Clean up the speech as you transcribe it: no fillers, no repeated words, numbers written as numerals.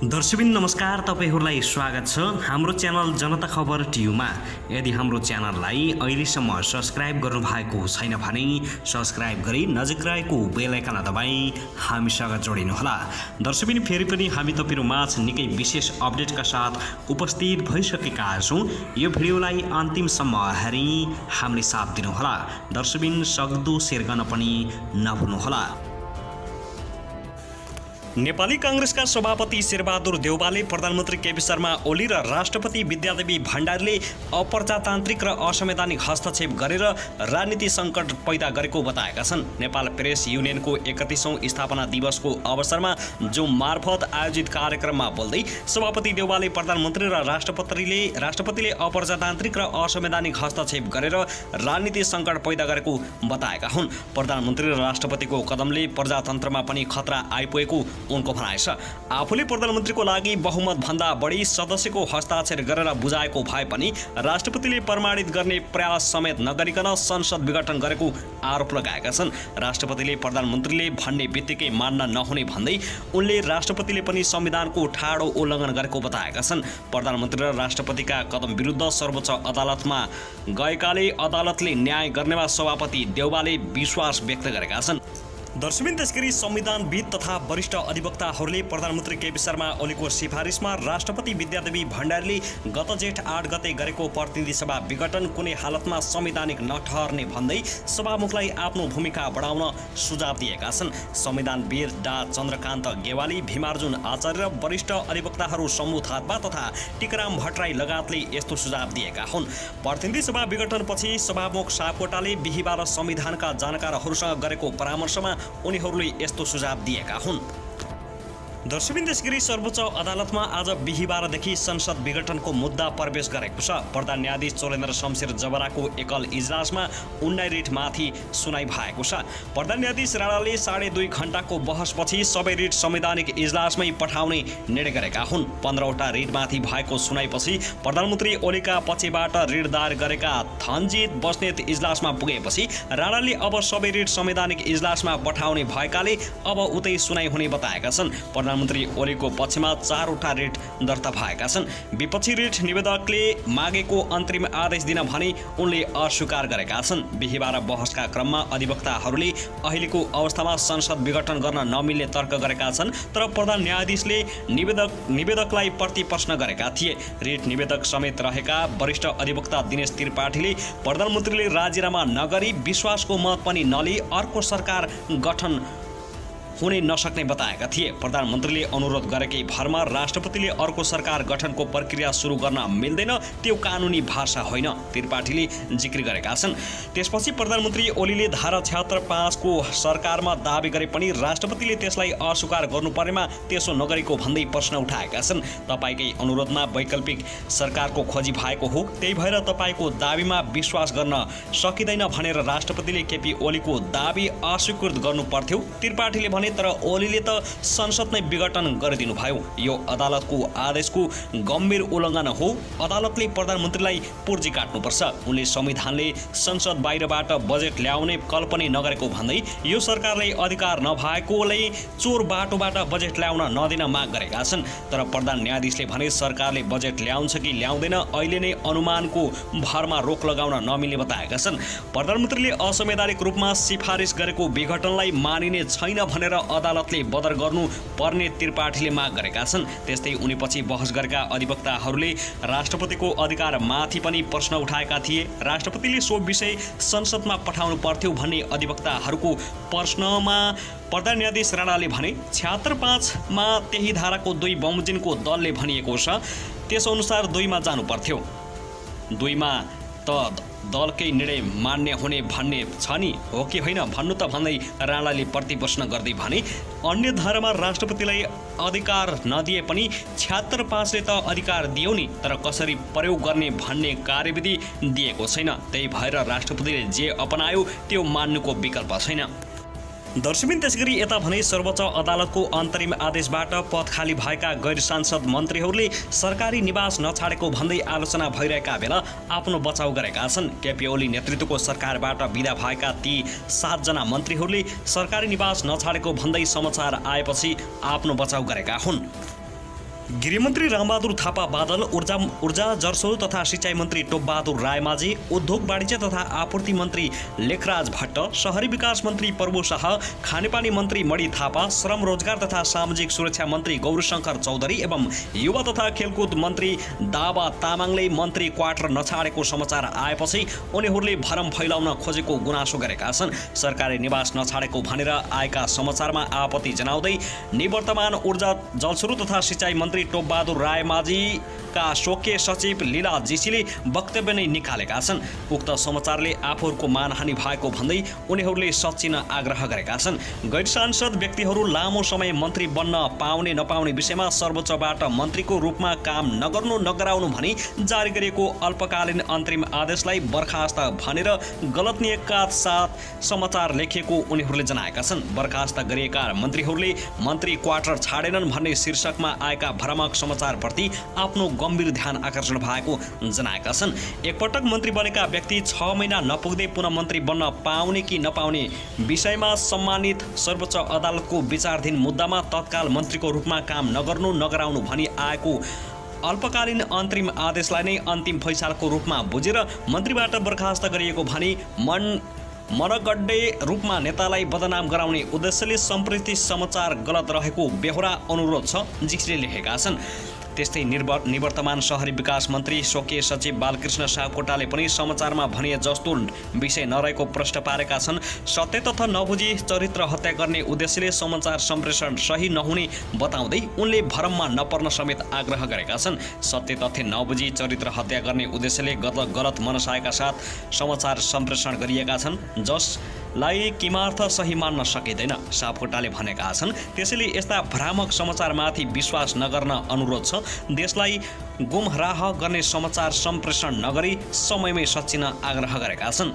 दर्शकबिन नमस्कार, तपाईहरुलाई स्वागत छ हाम्रो च्यानल जनता खबर टियुमा। यदि हाम्रो च्यानललाई अहिलेसम्म सब्स्क्राइब गर्नुभएको छैन भने सब्स्क्राइब गरी नजिक रहेको बेल आइकन दबाई हामीसँग जोडिनुहोला। दर्शकबिन फेरि पनि हामी तपाईहरु माझ निकै विशेष अपडेटका साथ उपस्थित भइसकेका छौं। यो भिडियोलाई अन्तिमसम्म हेरी हामीले साथ दिनुहोला। दर्शकबिन सक्दो शेयर गर्न पनि नभुल्नुहोला। नेपाली कांग्रेसका सभापति शेरबहादुर देउवाले प्रधानमन्त्री केपी शर्मा ओली र राष्ट्रपति विद्यादेवी भण्डारीले अप्रजातान्त्रिक र असंवैधानिक हस्तक्षेप गरेर राजनीति संकट पैदा गरेको बताएका छन्। नेपाल प्रेस युनियनको 31औं स्थापना दिवसको अवसरमा जो मार्फत आयोजित कार्यक्रममा बोल्दै सभापति देउवाले प्रधानमन्त्री र राष्ट्रपतिले अप्रजातान्त्रिक र असंवैधानिक हस्तक्षेप गरेर राजनीति संकट पैदा गरेको बताएका हुन्। प्रधानमन्त्री र राष्ट्रपतिको कदमले प्रजातन्त्रमा पनि खतरा आइपुगेको उनको भनाइ छ। आफूले प्रधानमन्त्रीको लागि बहुमत भन्दा बढी सदस्यको हस्ताक्षर गरेर बुझाएको भए पनि राष्ट्रपतिले प्रमाणित गर्ने प्रयास समेत नगरिकन संसद विघटन गरेको आरोप लगाएका छन्। राष्ट्रपतिले प्रधानमन्त्रीले भन्ने बित्तिकै मान्न नहुने भन्दै उनले राष्ट्रपतिले पनि संविधानको ठाडो उल्लङ्घन गरेको बताएका छन्। प्रधानमन्त्री र राष्ट्रपतिका कदम विरुद्ध सर्वोच्च अदालतमा गएकाले अदालतले न्याय गर्नेमा सभापति देउवाले विश्वास व्यक्त गरेका छन्। दर्शकबिन त्यसगरी संविधानविद तथा वरिष्ठ अधिवक्ताहरूले प्रधानमन्त्री केपी शर्मा ओलीको सिफारिसमा राष्ट्रपति विद्यादेवी भण्डारीले गत जेठ 8 गते गरेको प्रतिनिधि सभा विघटन कुनै हालतमा संवैधानिक नठहर्ने भन्दै सभामुखलाई आफ्नो भूमिका बढाउन सुझाव दिएका छन्। संविधानविद डा चन्द्रकान्त गेवाली, भीमार्जुन आचार्य र वरिष्ठ अधिवक्ताहरू समूह थापा तथा टिकाराम भट्टराई लगायतले यस्तो सुझाव दिएका हुन्। प्रतिनिधि सभा विघटनपछि सभामुख सापकोटाले बिहीबार संविधानका जानकारहरूसँग गरेको परामर्शमा उनीहरूले यस्तो सुझाव दिएका हुन्। दर्शकबिन त्यसगरी सर्वोच्च अदालतमा आज बिहीबारदेखि संसद विघटनको मुद्दा प्रवेश गरेको छ। प्रधान न्यायाधीश चोलेन्द्र शमशेर जबराको एकल इजलासमा उन्नाइ रिटमाथि सुनाइ भएको छ। प्रधान न्यायाधीश राणाले 2.5 घण्टाको बहसपछि सबै रिट संवैधानिक इजलासमै पठाउने निर्णय गरेका हुन्। 15वटा रिटमाथि भएको सुनाइपछि प्रधानमन्त्री ओलीका पक्षबाट रिट दायर गरेका धनजित बस्नेत इजलासमा पुगेपछि राणाले अब सबै रिट संवैधानिक इजलासमा पठाउने भएकाले अब उतै सुनाइ हुने बताएका छन्। प्रधानमन्त्री ओलीको पक्षमा 4वटा रिट दर्ता भएका छन्। विपक्षी रिट निवेदकले मागेको अन्तरिम आदेश दिन भने उनले अस्वीकार गरेका छन्। बिहीबार बहसका क्रममा अधिवक्ताहरूले अहिलेको अवस्थामा संसद विघटन गर्न नमिल्ने तर्क गरेका छन्, तर प्रधान न्यायाधीशले निवेदकलाई प्रतिप्रश्न गरेका थिए। रिट निवेदक समेत रहेका वरिष्ठ अधिवक्ता दिनेश त्रिपाठीले प्रधानमन्त्रीले राजीनामा नगरी विश्वासको मत पनि नलिई अर्को सरकार गठन हुने नसक्ने बताएका थिए। प्रधानमन्त्रीले अनुरोध गरेकै भरमा राष्ट्रपतिले अर्को सरकार गठनको प्रक्रिया सुरु गर्न मिल्दैन, त्यो कानुनी भाषा होइन, त्रिपाठीले जिक्र गरेका छन्। त्यसपछि प्रधानमन्त्री ओलीले धारा 76(5) को सरकारमा दाबी गरे पनि राष्ट्रपतिले त्यसलाई अस्वीकार गर्नुपर्नेमा त्यसो नगरेको भन्दै प्रश्न उठाएका छन्। तपाईकै अनुरोधमा वैकल्पिक सरकारको खोजी भएको हो, त्यही भएर तपाईको दाबीमा विश्वास गर्न सकिँदैन भनेर राष्ट्रपतिले केपी ओलीको दाबी अस्वीकृत गर्नु पर्थ्यो, त्रिपाठीले भने। तर ओलीले त संसद नै विघटन गरिदिनु भयो। यो अदालतको आदेशको गम्भीर उल्लङ्घन हो। अदालतले प्रधानमन्त्रीलाई पुर्जी काट्नुपर्छ। उनले संविधानले संसद बाहिरबाट बजेट ल्याउने कल्पना नगरेको भन्दै यो सरकारले अधिकार नभएकोले चोर बाटोबाट बजेट ल्याउन नदिन माग गरेका छन्। तर प्रधान न्यायाधीशले भने सरकारले बजेट ल्याउँछ कि ल्याउँदैन अहिले नै अनुमानको भरमा रोक लगाउन नमिल्ने बताएका छन्। प्रधानमन्त्रीले असंवैधानिक रूपमा सिफारिस गरेको विघटनलाई मानिने छैन भनेर अदालतले बदर गर्नु पर्ने त्रिपाठीले माग गरेका छन्। त्यस्तै उनीपछि बहस गरेका अधिवक्ताहरूले राष्ट्रपतिको अधिकार माथि पनि प्रश्न उठाएका थिए। राष्ट्रपतिले सो विषय संसदमा पठाउनु पर्थ्यो भन्ने अधिवक्ताहरूको प्रश्नमा प्रधान न्यायाधीश राणाले भने 76(5) मा त्यही धाराको 2 बमोजिमको दलले भनिएको छ, त्यसअनुसार 2 मा जानु पर्थ्यो। 2 मा त दलकै निर्णय मान्य हुने भन्ने छ नि, हो कि होइन भन्नु त भन्दै राणाले प्रतिप्रश्न गर्दै भने अन्य धारामा राष्ट्रपतिलाई अधिकार नदिए पनि 76(5) ले त अधिकार दियो नि, तर कसरी प्रयोग गर्ने भन्ने कार्यविधि दिएको छैन। त्यही भएर राष्ट्रपतिले जे अपनायो त्यो मान्नुको विकल्प छैन। दर्शकबिन त्यसगरी यता भने सर्वोच्च अदालतको अन्तरिम आदेशबाट पद खाली भएका गैर सांसद मन्त्रीहरूले सरकारी निवास नछाडेको भन्दै आलोचना भइरहेका बेला आफ्नो बचाउ गरेका छन्। केपी ओली नेतृत्वको सरकारबाट विदा भएका ती 7 जना मन्त्रीहरूले सरकारी निवास नछाडेको भन्दै समाचार आएपछि आफ्नो बचाउ गरेका हुन्। गृहमन्त्री रामबहादुर थापा बादल, ऊर्जा जलस्रोत तथा सिँचाइ मन्त्री टोपबहादुर रायमाझी, उद्योग वाणिज्य तथा आपूर्ति मन्त्री लेखराज भट्ट, शहरी विकास मन्त्री प्रभु शाह, खानेपानी मन्त्री मणि थापा, श्रम रोजगार तथा सामाजिक सुरक्षा मन्त्री गौरीशङ्कर चौधरी एवं युवा तथा खेलकुद मन्त्री दावा तामाङले मन्त्री क्वार्टर नछाडेको समाचार आएपछि उनीहरूले भरम फैलाउन खोजेको गुनासो गरेका छन्। सरकारी निवास नछाडेको भनेर आएका समाचारमा आपत्ति जनाउँदै निवर्तमान ऊर्जा जलस्रोत तथा सिँचाइ मन्त्री टोपबहादुर रायमाझीका स्वकीय सचिव लीला जीसीले वक्तव्य नै निकालेका छन्। उक्त समाचारले आफूहरूको मानहानि भएको भन्दै उनीहरूले सचिन आग्रह गरेका छन्। गैर सांसद व्यक्तिहरू लामो समय मन्त्री बन्न पाउने नपाउने विषयमा सर्वोच्चबाट मन्त्रीको रूपमा काम नगर्नु नगराउनु भनी जारी गरिएको अल्पकालीन अन्तरिम आदेशलाई बर्खास्त भनेर गलत नियतका साथ समाचार लेखिएको उनीहरूले जनाएका छन्। बर्खास्त गरिएका मन्त्रीहरूले मन्त्री क्वार्टर छाडेनन् भन्ने शीर्षकमा आएका भ्रामक समाचारप्रति आफ्नो गम्भीर ध्यान आकर्षण भएको जनाएका छन्। एकपटक मन्त्री बनेका व्यक्ति 6 महिना नपुग्दै पुनः मन्त्री बन्न पाउने कि नपाउने विषयमा सम्मानित सर्वोच्च अदालतको विचाराधीन मुद्दामा तत्काल मन्त्रीको रूपमा काम नगर्नु नगराउनु भनी आएको अल्पकालीन अन्तरिम आदेशलाई नै अन्तिम फैसलाको रूपमा बुझेर मन्त्रीबाट बर्खास्त गरिएको भनी मनगढ्डे रूपमा नेतालाई बदनाम गराउने उद्देश्यले सम्प्रेषित समाचार गलत रहेको बेहोरा अनुरोध छ, जीसीले लेखेका छन्। त्यस्तै निवर्तमान शहरी विकास मन्त्री स्वकीय सचिव बालकृष्ण सापकोटाले पनि समाचारमा भनिए जस्तो विषय नरहेको प्रश्न पारेका छन्। सत्य तथ्य नबुझी चरित्र हत्या गर्ने उद्देश्यले समाचार सम्प्रेषण सही नहुने बताउँदै उनले भरममा नपर्न समेत आग्रह गरेका छन्। सत्य तथ्य नबुझी चरित्र हत्या गर्ने उद्देश्यले गलत मनसायका साथ समाचार सम्प्रेषण गरिएका छन्, जसलाई किमार्थ सही मान्न सकिँदैन, सापकोटाले भनेका छन्। त्यसैले यस्ता भ्रामक समाचारमाथि विश्वास नगर्न अनुरोध छ। देशलाई गुमराह गर्ने समाचार सम्प्रेषण नगरी समयमै सचिन आग्रह गरेका छन्।